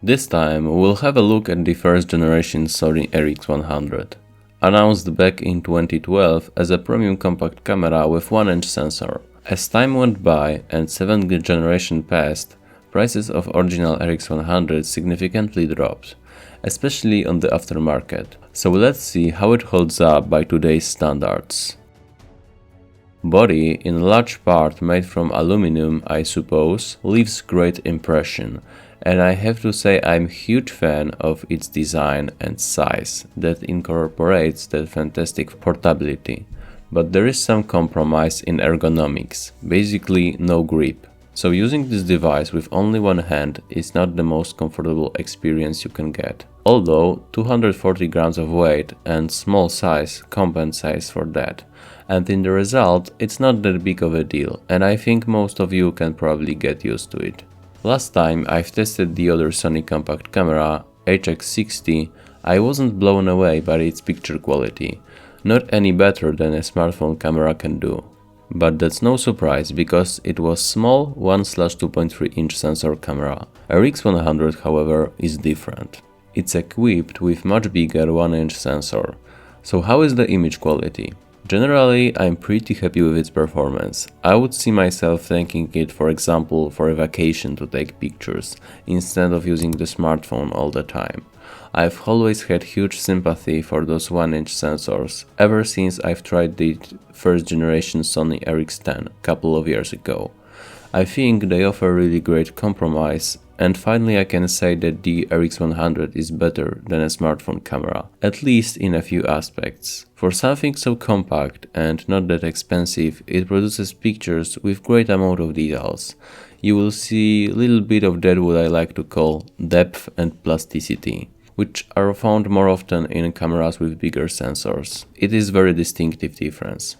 This time we'll have a look at the first generation Sony RX100. Announced back in 2012 as a premium compact camera with 1-inch sensor. As time went by and 7th generation passed, prices of original RX100 significantly dropped, especially on the aftermarket. So let's see how it holds up by today's standards. Body, in large part made from aluminum, I suppose, leaves great impression, and I have to say I'm a huge fan of its design and size that incorporates that fantastic portability. But there is some compromise in ergonomics, basically no grip. So using this device with only one hand is not the most comfortable experience you can get. Although 240 grams of weight and small size compensates for that. And in the result, it's not that big of a deal, and I think most of you can probably get used to it. Last time I've tested the other Sony compact camera, HX60, I wasn't blown away by its picture quality. Not any better than a smartphone camera can do. But that's no surprise because it was small 1/2.3 inch sensor camera. RX100, however, is different. It's equipped with much bigger 1-inch sensor. So how is the image quality? Generally, I'm pretty happy with its performance. I would see myself thanking it, for example, for a vacation to take pictures, instead of using the smartphone all the time. I've always had huge sympathy for those 1-inch sensors, ever since I've tried the first generation Sony RX10 a couple of years ago. I think they offer really great compromise, and finally I can say that the RX100 is better than a smartphone camera, at least in a few aspects. For something so compact and not that expensive, it produces pictures with great amount of details. You will see a little bit of that what I like to call depth and plasticity, which are found more often in cameras with bigger sensors. It is very distinctive difference.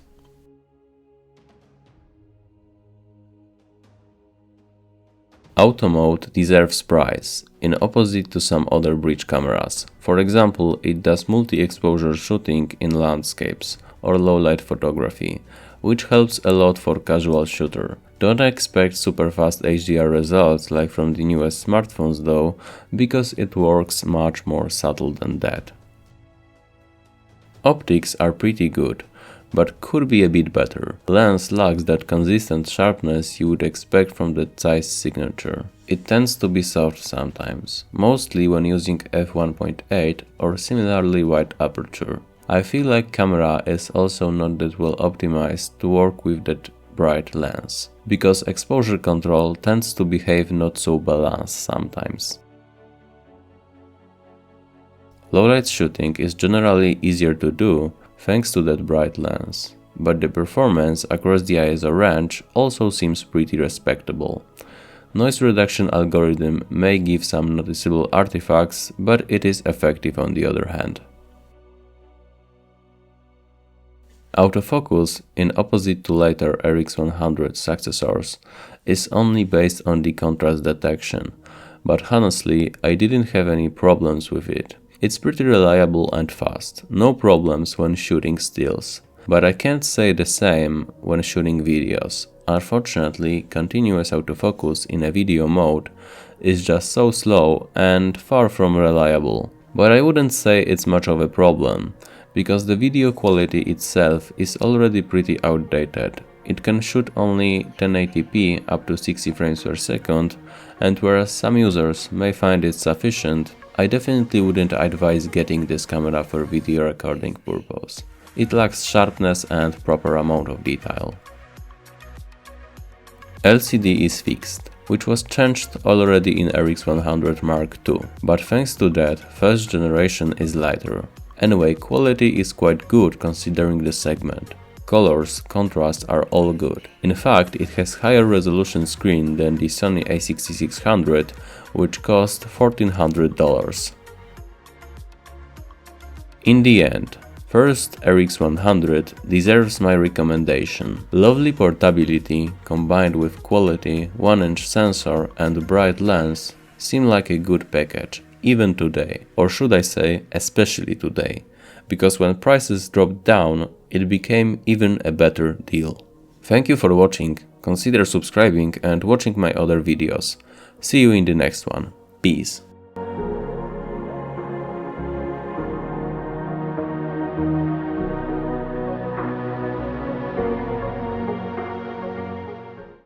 Auto mode deserves praise, in opposite to some other bridge cameras. For example, it does multi-exposure shooting in landscapes or low-light photography, which helps a lot for casual shooter. Don't expect super fast HDR results like from the newest smartphones though, because it works much more subtle than that. Optics are pretty good, but could be a bit better. Lens lacks that consistent sharpness you would expect from the Zeiss signature. It tends to be soft sometimes, mostly when using f1.8 or similarly wide aperture. I feel like camera is also not that well optimized to work with that bright lens, because exposure control tends to behave not so balanced sometimes. Low-light shooting is generally easier to do thanks to that bright lens, but the performance across the ISO range also seems pretty respectable. Noise reduction algorithm may give some noticeable artifacts, but it is effective on the other hand. Autofocus, in opposite to later RX100 successors, is only based on the contrast detection, but honestly, I didn't have any problems with it. It's pretty reliable and fast, no problems when shooting stills. But I can't say the same when shooting videos. Unfortunately, continuous autofocus in a video mode is just so slow and far from reliable. But I wouldn't say it's much of a problem, because the video quality itself is already pretty outdated. It can shoot only 1080p up to 60 frames per second, and whereas some users may find it sufficient, I definitely wouldn't advise getting this camera for video recording purpose. It lacks sharpness and proper amount of detail. LCD is fixed, which was changed already in RX100 Mark II, but thanks to that, first generation is lighter. Anyway, quality is quite good considering the segment. Colors, contrast are all good. In fact, it has higher resolution screen than the Sony a6600, which cost $1,400. In the end, first RX100 deserves my recommendation. Lovely portability combined with quality, 1-inch sensor and bright lens seem like a good package, even today, or should I say, especially today. Because when prices dropped down, it became even a better deal. Thank you for watching, consider subscribing and watching my other videos. See you in the next one. Peace.